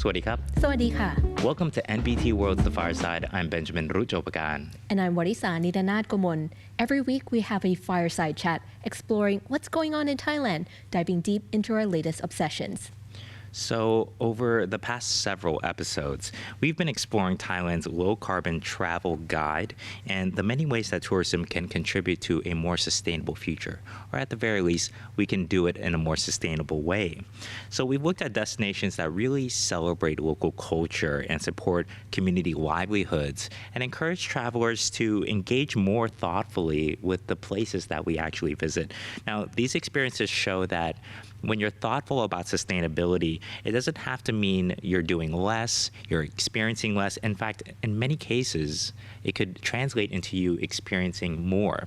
สวัสดีครับ สวัสดีค่ะ Welcome to NBT World's The Fireside. I'm Benjamin Rujopagan. And I'm Warisa Nidanat Gomon. Every week we have a fireside chat exploring what's going on in Thailand, diving deep into our latest obsessions. So, over the past several episodes, we've been exploring Thailand's low-carbon travel guide and the many ways that tourism can contribute to a more sustainable future, or at the very least, we can do it in a more sustainable way. So we've looked at destinations that really celebrate local culture and support community livelihoods and encourage travelers to engage more thoughtfully with the places that we actually visit. Now, these experiences show that when you're thoughtful about sustainability, it doesn't have to mean you're doing less, you're experiencing less. In fact, in many cases, it could translate into you experiencing more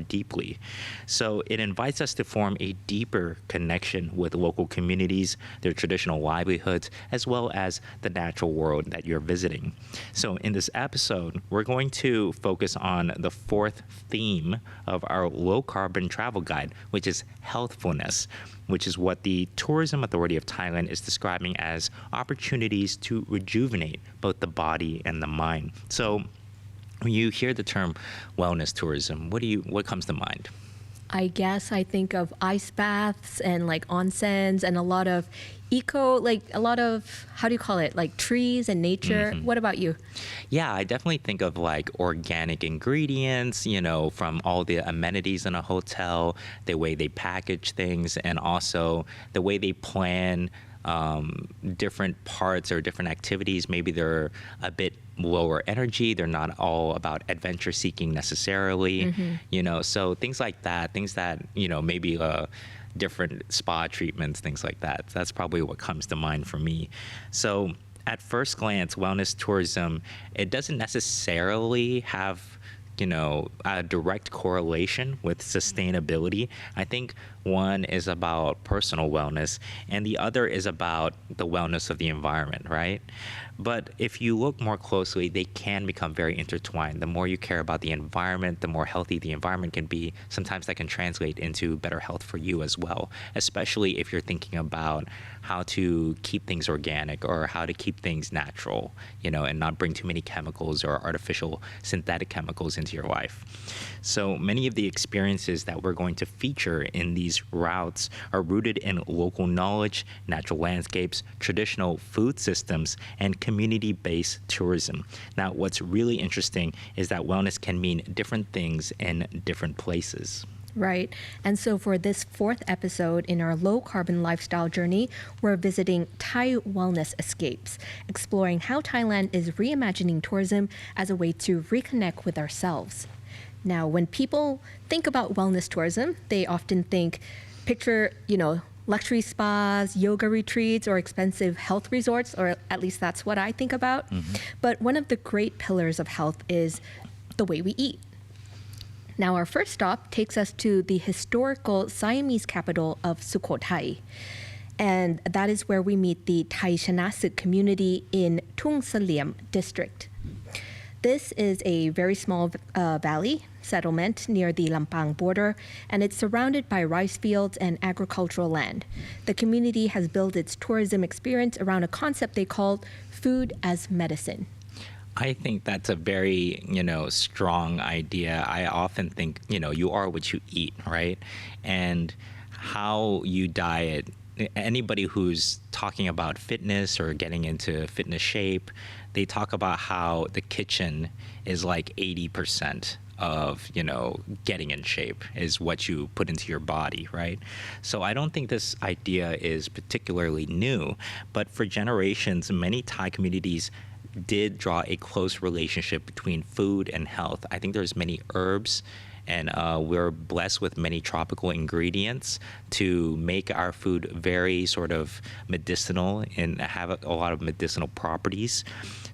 deeply. So it invites us to form a deeper connection with local communities, their traditional livelihoods, as well as the natural world that you're visiting. So in this episode, we're going to focus on the fourth theme of our low-carbon travel guide, which is healthfulness, which is what the Tourism Authority of Thailand is describing as opportunities to rejuvenate both the body and the mind. So when you hear the term wellness tourism, what comes to mind? I guess I think of ice baths and like onsens and a lot of how do you call it? Like trees and nature. Mm-hmm. What about you? Yeah, I definitely think of like organic ingredients, from all the amenities in a hotel, the way they package things, and also the way they plan different parts or different activities. Maybe they're a bit lower energy. They're not all about adventure seeking necessarily, so things like that, maybe different spa treatments, things like that. That's probably what comes to mind for me. So at first glance, wellness tourism, it doesn't necessarily have a direct correlation with sustainability. I think one is about personal wellness and the other is about the wellness of the environment, right? But if you look more closely, they can become very intertwined. The more you care about the environment, the more healthy the environment can be. Sometimes that can translate into better health for you as well, especially if you're thinking about how to keep things organic or how to keep things natural, and not bring too many chemicals or artificial synthetic chemicals into your life. So many of the experiences that we're going to feature in these routes are rooted in local knowledge, natural landscapes, traditional food systems, and community-based tourism. Now, what's really interesting is that wellness can mean different things in different places. Right. And so for this fourth episode in our low-carbon lifestyle journey, we're visiting Thai Wellness Escapes, exploring how Thailand is reimagining tourism as a way to reconnect with ourselves. Now, when people think about wellness tourism, they often picture, luxury spas, yoga retreats, or expensive health resorts, or at least that's what I think about. Mm-hmm. But one of the great pillars of health is the way we eat. Now, our first stop takes us to the historical Siamese capital of Sukhothai. And that is where we meet the Kanchanaburi community in Tung Saliem district. This is a very small valley settlement near the Lampang border, and it's surrounded by rice fields and agricultural land. The community has built its tourism experience around a concept they call food as medicine. I think that's a very, strong idea. I often think, you are what you eat, right? And how you diet, anybody who's talking about fitness or getting into fitness shape, they talk about how the kitchen is like 80% of, getting in shape is what you put into your body, right? So I don't think this idea is particularly new, but for generations, many Thai communities did draw a close relationship between food and health. I think there's many herbs and we're blessed with many tropical ingredients to make our food very sort of medicinal and have a lot of medicinal properties.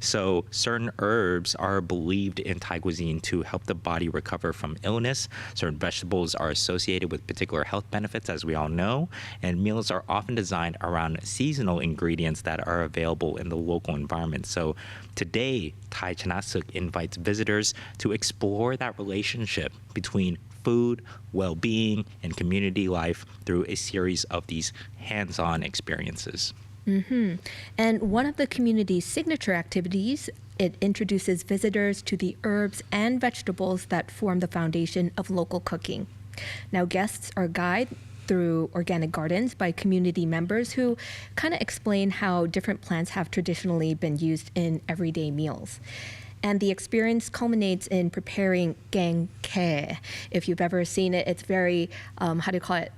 So certain herbs are believed in Thai cuisine to help the body recover from illness. Certain vegetables are associated with particular health benefits, as we all know, and meals are often designed around seasonal ingredients that are available in the local environment. So today, Thai Chanasuk invites visitors to explore that relationship between food, well-being, and community life through a series of these hands-on experiences. And one of the community's signature activities, it introduces visitors to the herbs and vegetables that form the foundation of local cooking. Now, guests are guided through organic gardens by community members who kind of explain how different plants have traditionally been used in everyday meals. And the experience culminates in preparing gang ke. If you've ever seen it, it's very, how do you call it?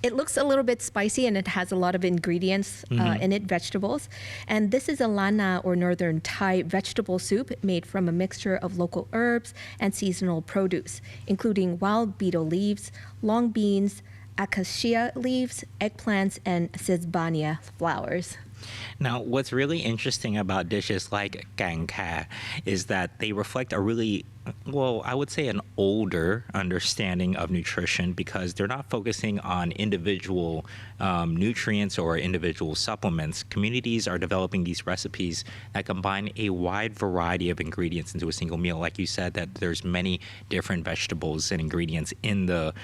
It looks a little bit spicy and it has a lot of ingredients in it, vegetables. And this is a lana or northern Thai vegetable soup made from a mixture of local herbs and seasonal produce, including wild beetle leaves, long beans, acacia leaves, eggplants, and sesbania flowers. Now, what's really interesting about dishes like gang ka is that they reflect a really, well, I would say an older understanding of nutrition because they're not focusing on individual nutrients or individual supplements. Communities are developing these recipes that combine a wide variety of ingredients into a single meal. Like you said, that there's many different vegetables and ingredients in the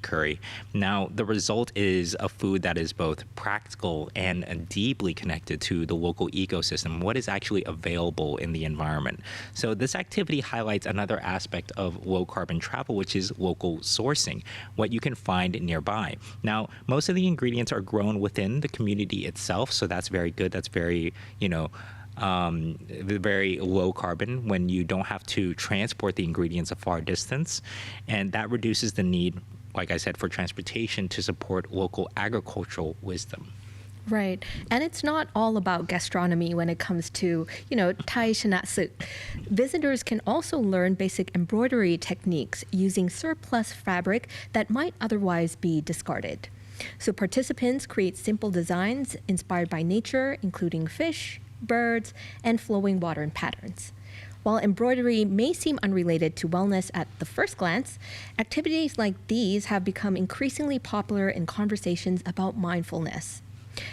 curry. Now, the result is a food that is both practical and deeply connected to the local ecosystem, what is actually available in the environment. So this activity highlights another aspect of low carbon travel, which is local sourcing, what you can find nearby. Now, most of the ingredients are grown within the community itself, so that's very good. That's very, very low carbon when you don't have to transport the ingredients a far distance. And that reduces the need, like I said, for transportation to support local agricultural wisdom. Right. And it's not all about gastronomy when it comes to, Thai Shanatsu. Visitors can also learn basic embroidery techniques using surplus fabric that might otherwise be discarded. So participants create simple designs inspired by nature, including fish, birds, and flowing water patterns. While embroidery may seem unrelated to wellness at the first glance, activities like these have become increasingly popular in conversations about mindfulness.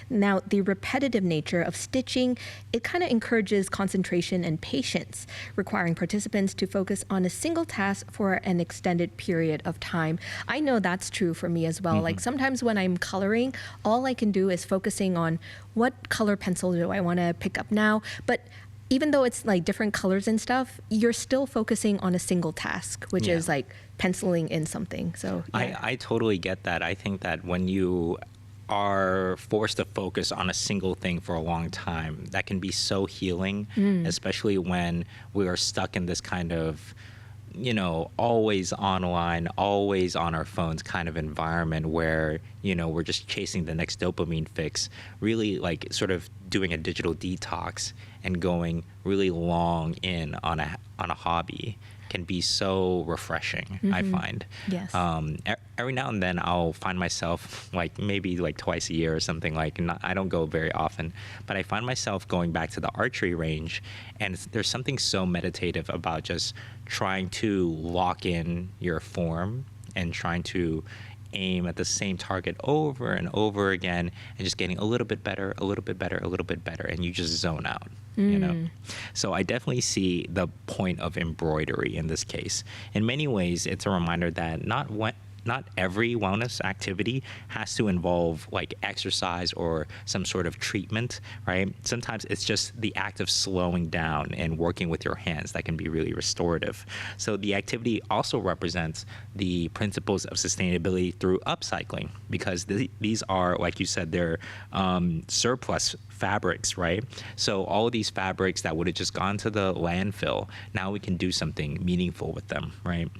Now, the repetitive nature of stitching, it kind of encourages concentration and patience, requiring participants to focus on a single task for an extended period of time. I know that's true for me as well. Like sometimes when I'm coloring, all I can do is focusing on what color pencil do I want to pick up now. But even though it's like different colors and stuff, you're still focusing on a single task, which is like penciling in something. So I totally get that. I think that when you are forced to focus on a single thing for a long time, that can be so healing, especially when we are stuck in this kind of, always online, always on our phones kind of environment where, we're just chasing the next dopamine fix, really like sort of doing a digital detox and going really long in on a hobby can be so refreshing, I find. Yes. Every now and then I'll find myself maybe twice a year or something I don't go very often, but I find myself going back to the archery range, and there's something so meditative about just trying to lock in your form and trying to aim at the same target over and over again and just getting a little bit better, a little bit better, a little bit better, and you just zone out. So I definitely see the point of embroidery in this case. In many ways, it's a reminder that not every wellness activity has to involve exercise or some sort of treatment, right? Sometimes it's just the act of slowing down and working with your hands that can be really restorative. So the activity also represents the principles of sustainability through upcycling, because these are, like you said, they're surplus fabrics, right? So all of these fabrics that would have just gone to the landfill, now we can do something meaningful with them, right?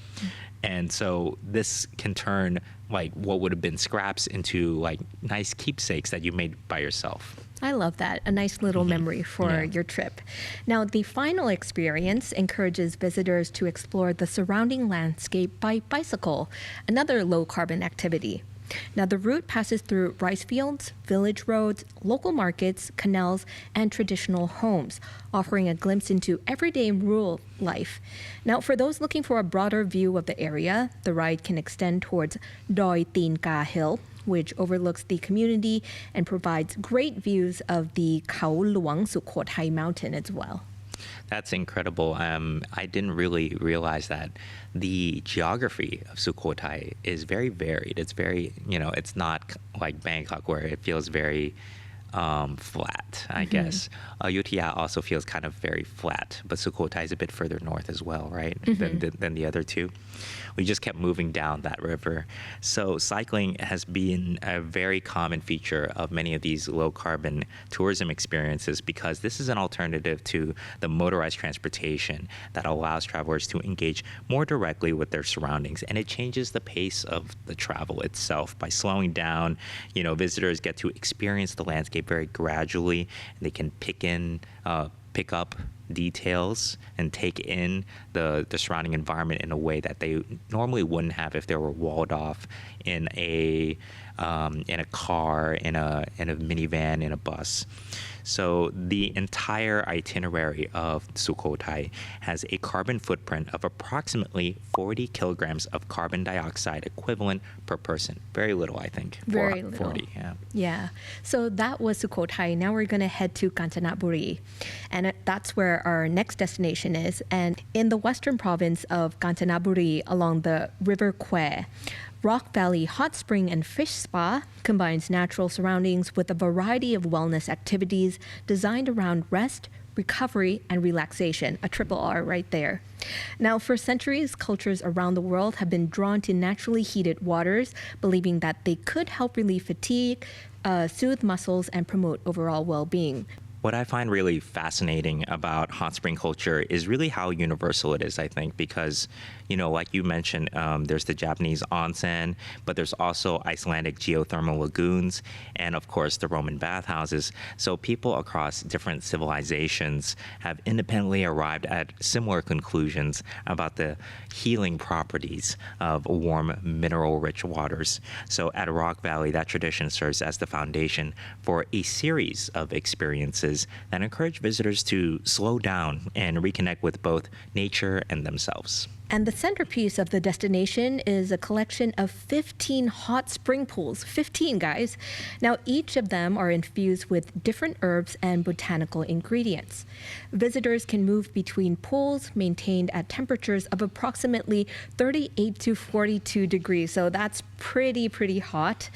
And so this can turn what would have been scraps into nice keepsakes that you made by yourself. I love that. A nice little memory for your trip. Now, the final experience encourages visitors to explore the surrounding landscape by bicycle, another low carbon activity. Now, the route passes through rice fields, village roads, local markets, canals, and traditional homes, offering a glimpse into everyday rural life. Now, for those looking for a broader view of the area, the ride can extend towards Doi Tin Ka Hill, which overlooks the community and provides great views of the Khao Luang Sukhothai mountain as well. That's incredible. I didn't really realize that the geography of Sukhothai is very varied. It's very, it's not like Bangkok where it feels very flat, I guess. Ayutthaya also feels kind of very flat, but Sukhothai is a bit further north as well, right, than the other two. We just kept moving down that river. So cycling has been a very common feature of many of these low-carbon tourism experiences because this is an alternative to the motorized transportation that allows travelers to engage more directly with their surroundings. And it changes the pace of the travel itself by slowing down. Visitors get to experience the landscape very gradually, and they can pick up details and take in the surrounding environment in a way that they normally wouldn't have if they were walled off in a car, in a minivan, in a bus. So the entire itinerary of Sukhothai has a carbon footprint of approximately 40 kilograms of carbon dioxide equivalent per person. Very little, I think. Very little. 40, yeah. Yeah. So that was Sukhothai. Now we're going to head to Kanchanaburi. And that's where our next destination is. And in the western province of Kanchanaburi along the River Kwe, Rock Valley Hot Spring and Fish Spa combines natural surroundings with a variety of wellness activities designed around rest, recovery, and relaxation, a triple R right there. Now, for centuries, cultures around the world have been drawn to naturally heated waters, believing that they could help relieve fatigue, soothe muscles, and promote overall well-being. What I find really fascinating about hot spring culture is really how universal it is, I think, because, like you mentioned, there's the Japanese onsen, but there's also Icelandic geothermal lagoons, and of course, the Roman bathhouses. So people across different civilizations have independently arrived at similar conclusions about the healing properties of warm, mineral-rich waters. So at Rock Valley, that tradition serves as the foundation for a series of experiences that encourage visitors to slow down and reconnect with both nature and themselves. And the centerpiece of the destination is a collection of 15 hot spring pools. 15, guys. Now, each of them are infused with different herbs and botanical ingredients. Visitors can move between pools maintained at temperatures of approximately 38 to 42 degrees. So that's pretty hot.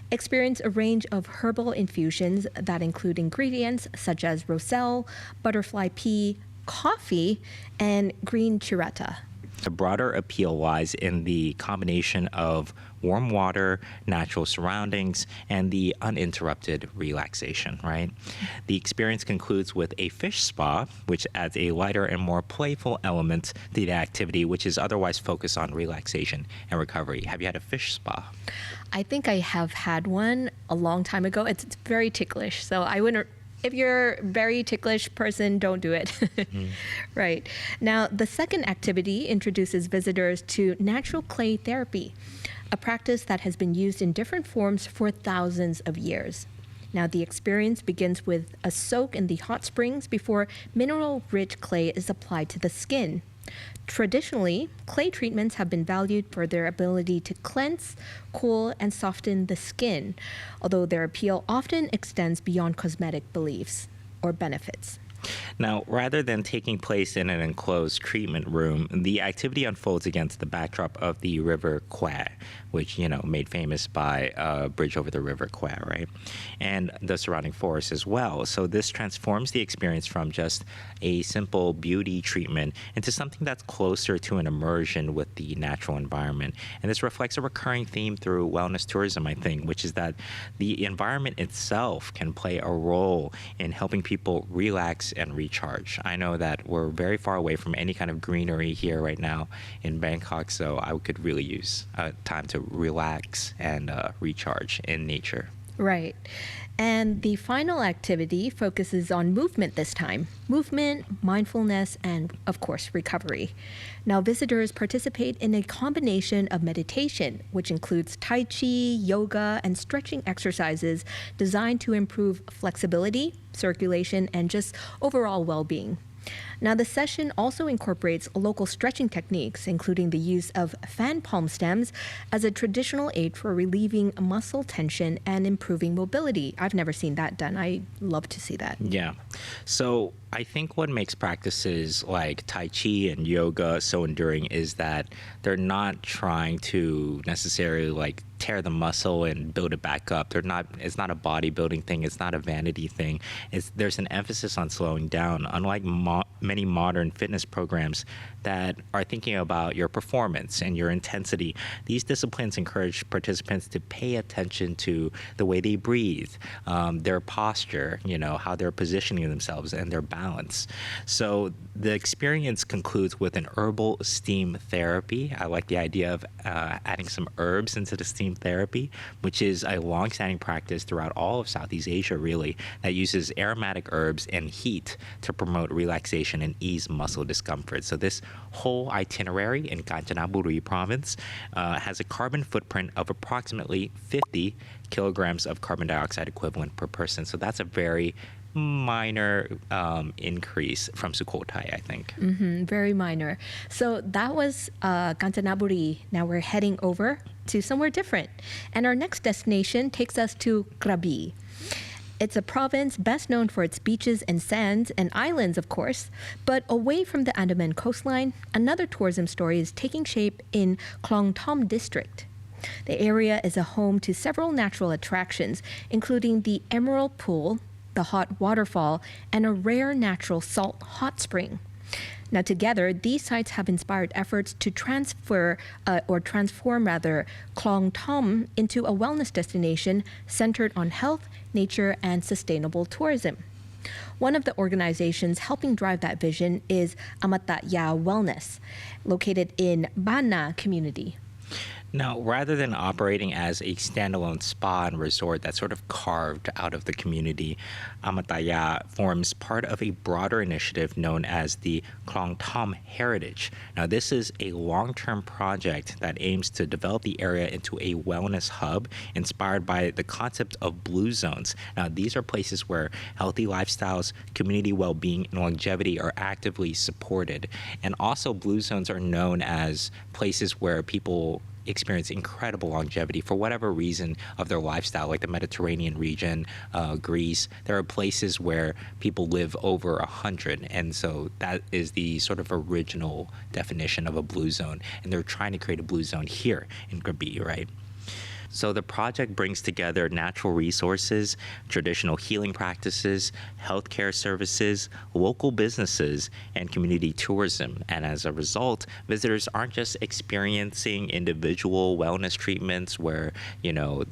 Experience a range of herbal infusions that include ingredients such as roselle, butterfly pea, coffee, and green chiretta. The broader appeal lies in the combination of warm water, natural surroundings, and the uninterrupted relaxation, right? The experience concludes with a fish spa, which adds a lighter and more playful element to the activity, which is otherwise focused on relaxation and recovery. Have you had a fish spa? I think I have had one a long time ago. It's very ticklish, so I wouldn't. If you're a very ticklish person, don't do it. Right. Now, the second activity introduces visitors to natural clay therapy, a practice that has been used in different forms for thousands of years. Now, the experience begins with a soak in the hot springs before mineral-rich clay is applied to the skin. Traditionally, clay treatments have been valued for their ability to cleanse, cool, and soften the skin, although their appeal often extends beyond cosmetic beliefs or benefits. Now, rather than taking place in an enclosed treatment room, the activity unfolds against the backdrop of the River Kwe, which, made famous by a bridge over the River Kwe, right? And the surrounding forest as well. So this transforms the experience from just a simple beauty treatment into something that's closer to an immersion with the natural environment. And this reflects a recurring theme through wellness tourism, I think, which is that the environment itself can play a role in helping people relax and recharge. I know that we're very far away from any kind of greenery here right now in Bangkok, so I could really use time to relax and recharge in nature. Right. And the final activity focuses on movement this time. Movement, mindfulness, and of course, recovery. Now, visitors participate in a combination of meditation, which includes Tai Chi, yoga, and stretching exercises designed to improve flexibility, circulation, and just overall well-being. Now, the session also incorporates local stretching techniques, including the use of fan palm stems as a traditional aid for relieving muscle tension and improving mobility. I've never seen that done. I love to see that. Yeah. So I think what makes practices like Tai Chi and yoga so enduring is that they're not trying to necessarily tear the muscle and build it back up. It's not a bodybuilding thing. It's not a vanity thing. There's an emphasis on slowing down. Unlike many modern fitness programs that are thinking about your performance and your intensity, these disciplines encourage participants to pay attention to the way they breathe, their posture, how they're positioning themselves, and their balance. So the experience concludes with an herbal steam therapy. I like the idea of adding some herbs into the steam therapy, which is a long-standing practice throughout all of Southeast Asia, really, that uses aromatic herbs and heat to promote relaxation and ease muscle discomfort. So this whole itinerary in Kanchanaburi province has a carbon footprint of approximately 50 kilograms of carbon dioxide equivalent per person. So that's a very minor increase from Sukhothai, I think. Very minor. So that was Kanchanaburi. Now we're heading over to somewhere different. And our next destination takes us to Krabi. It's a province best known for its beaches and sands and islands, of course. But away from the Andaman coastline, another tourism story is taking shape in Klong Tom district. The area is a home to several natural attractions, including the Emerald Pool, the hot waterfall, and a rare natural salt hot spring. Now, together, these sites have inspired efforts to transform Klong Tom into a wellness destination centered on health, nature, and sustainable tourism. One of the organizations helping drive that vision is Amata Ya Wellness, located in Bana community. Now, rather than operating as a standalone spa and resort that's sort of carved out of the community, Amataya forms part of a broader initiative known as the Klong Tom Heritage. Now, this is a long-term project that aims to develop the area into a wellness hub inspired by the concept of blue zones. Now, these are places where healthy lifestyles, community well-being, and longevity are actively supported. And also, blue zones are known as places where people experience incredible longevity for whatever reason of their lifestyle, like the Mediterranean region, Greece. There are places where people live over 100, and so that is the sort of original definition of a blue zone. And they're trying to create a blue zone here in Krabi, right? So the project brings together natural resources, traditional healing practices, healthcare services, local businesses, and community tourism. And as a result, visitors aren't just experiencing individual wellness treatments where,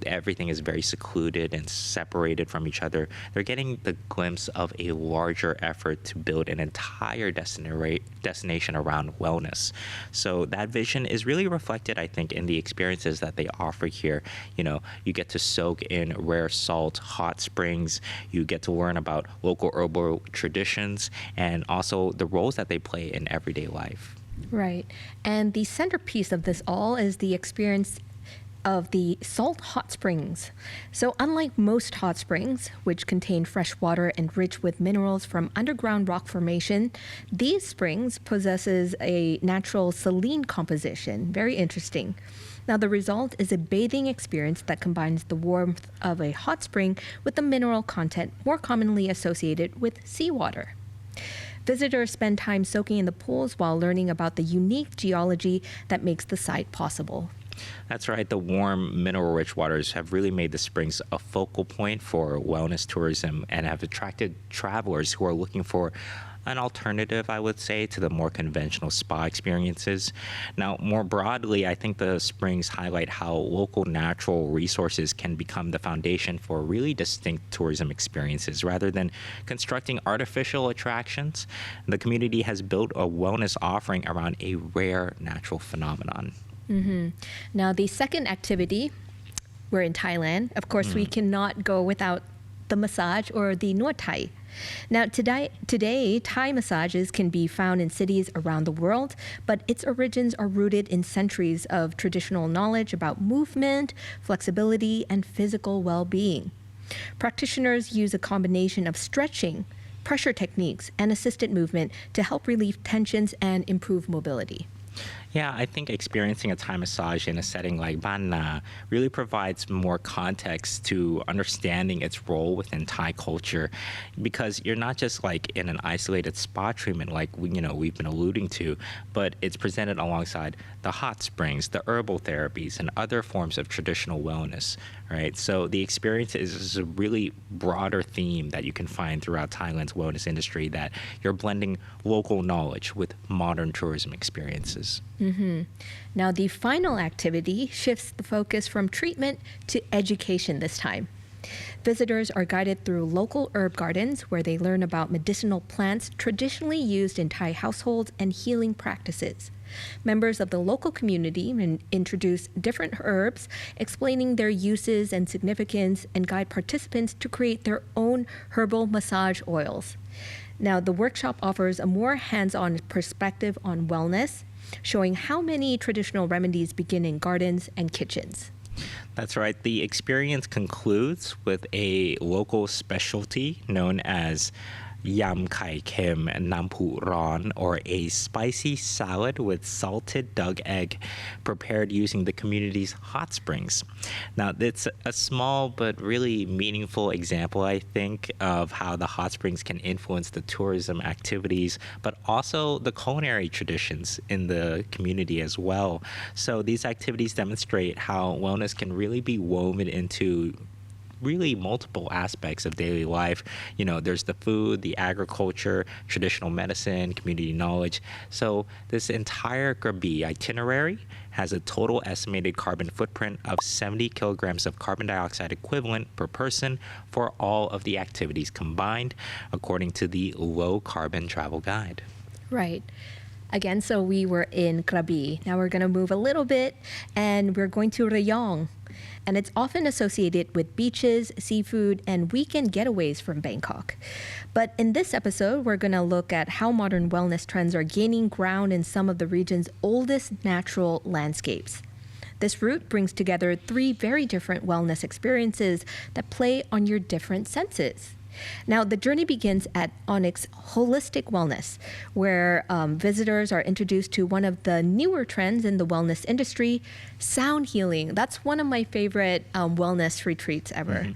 everything is very secluded and separated from each other. They're getting the glimpse of a larger effort to build an entire destination around wellness. So that vision is really reflected, I think, in the experiences that they offer here. You get to soak in rare salt hot springs. You get to learn about local herbal traditions and also the roles that they play in everyday life. Right. And the centerpiece of this all is the experience of the salt hot springs. So unlike most hot springs, which contain fresh water enriched with minerals from underground rock formation, these springs possesses a natural saline composition. Very interesting. Now, the result is a bathing experience that combines the warmth of a hot spring with the mineral content more commonly associated with seawater. Visitors spend time soaking in the pools while learning about the unique geology that makes the site possible. That's right. The warm, mineral-rich waters have really made the springs a focal point for wellness tourism and have attracted travelers who are looking for an alternative, I would say, to the more conventional spa experiences. Now, more broadly, I think the springs highlight how local natural resources can become the foundation for really distinct tourism experiences. Rather than constructing artificial attractions, the community has built a wellness offering around a rare natural phenomenon. Now, the second activity, we're in Thailand. Of course, we cannot go without the massage or the Nuot Thai. Now, today, Thai massages can be found in cities around the world, but its origins are rooted in centuries of traditional knowledge about movement, flexibility, and physical well-being. Practitioners use a combination of stretching, pressure techniques, and assisted movement to help relieve tensions and improve mobility. Yeah, I think experiencing a Thai massage in a setting like Ban Na really provides more context to understanding its role within Thai culture, because you're not just like in an isolated spa treatment like we've been alluding to, but it's presented alongside the hot springs, the herbal therapies, and other forms of traditional wellness, right? So the experience is a really broader theme that you can find throughout Thailand's wellness industry, that you're blending local knowledge with modern tourism experiences. Now, the final activity shifts the focus from treatment to education this time. Visitors are guided through local herb gardens where they learn about medicinal plants traditionally used in Thai households and healing practices. Members of the local community introduce different herbs, explaining their uses and significance, and guide participants to create their own herbal massage oils. Now, the workshop offers a more hands-on perspective on wellness, showing how many traditional remedies begin in gardens and kitchens. That's right. The experience concludes with a local specialty known as Yam Kai Kem Nampu Ron, or a spicy salad with salted dug egg prepared using the community's hot springs. Now, it's a small but really meaningful example, I think, of how the hot springs can influence the tourism activities, but also the culinary traditions in the community as well. So these activities demonstrate how wellness can really be woven into really multiple aspects of daily life. There's the food, the agriculture, traditional medicine, community knowledge. So this entire Krabi itinerary has a total estimated carbon footprint of 70 kilograms of carbon dioxide equivalent per person for all of the activities combined, according to the Low Carbon Travel Guide. Right. Again, so we were in Krabi. Now we're going to move a little bit and we're going to Rayong. And it's often associated with beaches, seafood, and weekend getaways from Bangkok. But in this episode, we're going to look at how modern wellness trends are gaining ground in some of the region's oldest natural landscapes. This route brings together three very different wellness experiences that play on your different senses. Now, the journey begins at Onyx Holistic Wellness, where visitors are introduced to one of the newer trends in the wellness industry, sound healing. That's one of my favorite wellness retreats ever.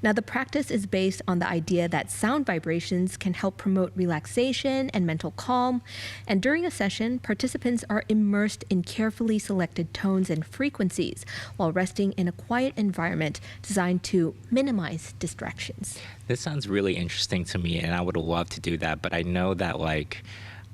Now, the practice is based on the idea that sound vibrations can help promote relaxation and mental calm. And during a session, participants are immersed in carefully selected tones and frequencies while resting in a quiet environment designed to minimize distractions. This sounds really interesting to me, and I would love to do that. But I know that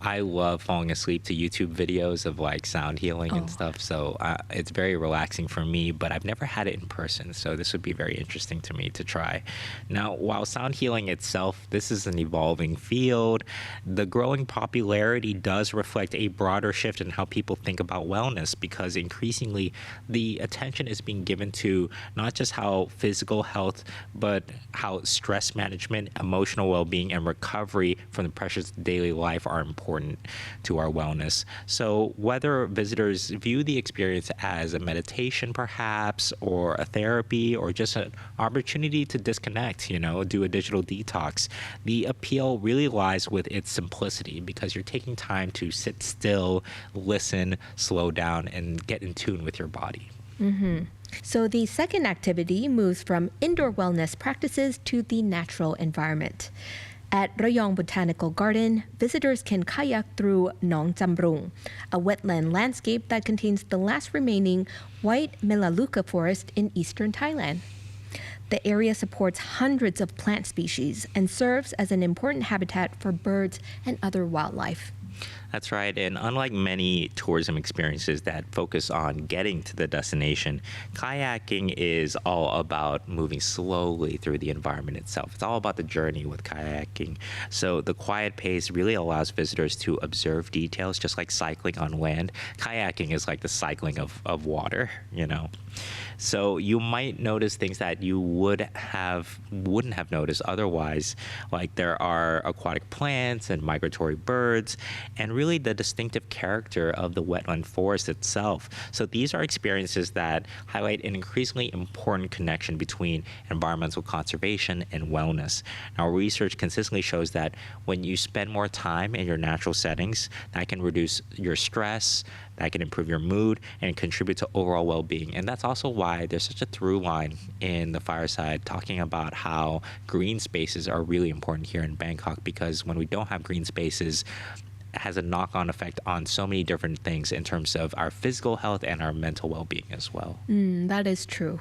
I love falling asleep to YouTube videos of sound healing and stuff. So it's very relaxing for me, but I've never had it in person. So this would be very interesting to me to try. Now, while sound healing itself, this is an evolving field, the growing popularity does reflect a broader shift in how people think about wellness, because increasingly the attention is being given to not just how physical health, but how stress management, emotional well-being, and recovery from the pressures of daily life are important to our wellness. So whether visitors view the experience as a meditation perhaps, or a therapy, or just an opportunity to disconnect, do a digital detox, the appeal really lies with its simplicity, because you're taking time to sit still, listen, slow down, and get in tune with your body. So the second activity moves from indoor wellness practices to the natural environment. At Rayong Botanical Garden, visitors can kayak through Nong Jambrung, a wetland landscape that contains the last remaining white Melaleuca forest in eastern Thailand. The area supports hundreds of plant species and serves as an important habitat for birds and other wildlife. That's right. And unlike many tourism experiences that focus on getting to the destination, kayaking is all about moving slowly through the environment itself. It's all about the journey with kayaking. So the quiet pace really allows visitors to observe details, just like cycling on land. Kayaking is like the cycling of water, So you might notice things that you wouldn't have noticed otherwise, like there are aquatic plants and migratory birds, and really the distinctive character of the wetland forest itself. So these are experiences that highlight an increasingly important connection between environmental conservation and wellness. Now, research consistently shows that when you spend more time in your natural settings, that can reduce your stress, that can improve your mood, and contribute to overall well-being. And that's also why there's such a through line in the Fireside talking about how green spaces are really important here in Bangkok, because when we don't have green spaces, it has a knock-on effect on so many different things in terms of our physical health and our mental well-being as well. That is true.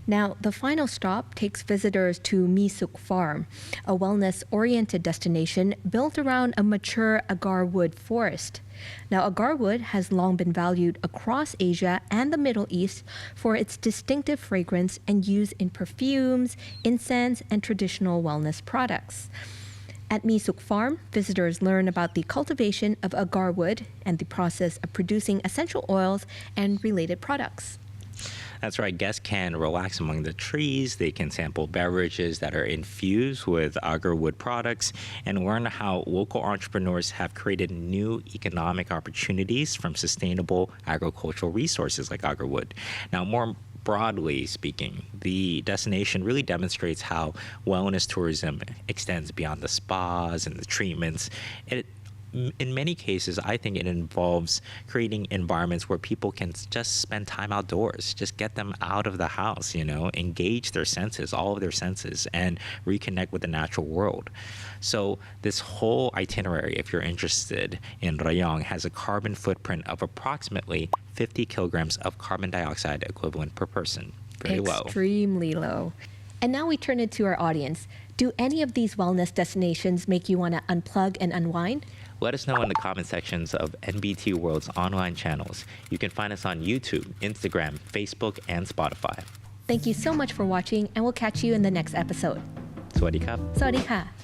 Now, the final stop takes visitors to Misuk Farm, a wellness-oriented destination built around a mature agar wood forest. Now, agar wood has long been valued across Asia and the Middle East for its distinctive fragrance and use in perfumes, incense, and traditional wellness products. At Misuk Farm, visitors learn about the cultivation of agar wood and the process of producing essential oils and related products. That's right. Guests can relax among the trees. They can sample beverages that are infused with agar wood products and learn how local entrepreneurs have created new economic opportunities from sustainable agricultural resources like agar wood. Now, more broadly speaking, the destination really demonstrates how wellness tourism extends beyond the spas and the treatments. In many cases, I think it involves creating environments where people can just spend time outdoors, just get them out of the house, engage their senses, all of their senses, and reconnect with the natural world. So this whole itinerary, if you're interested in Rayong, has a carbon footprint of approximately 50 kilograms of carbon dioxide equivalent per person. Very low. Extremely low. And now we turn it to our audience. Do any of these wellness destinations make you want to unplug and unwind? Let us know in the comment sections of NBT World's online channels. You can find us on YouTube, Instagram, Facebook, and Spotify. Thank you so much for watching, and we'll catch you in the next episode. สวัสดีครับ สวัสดีค่ะ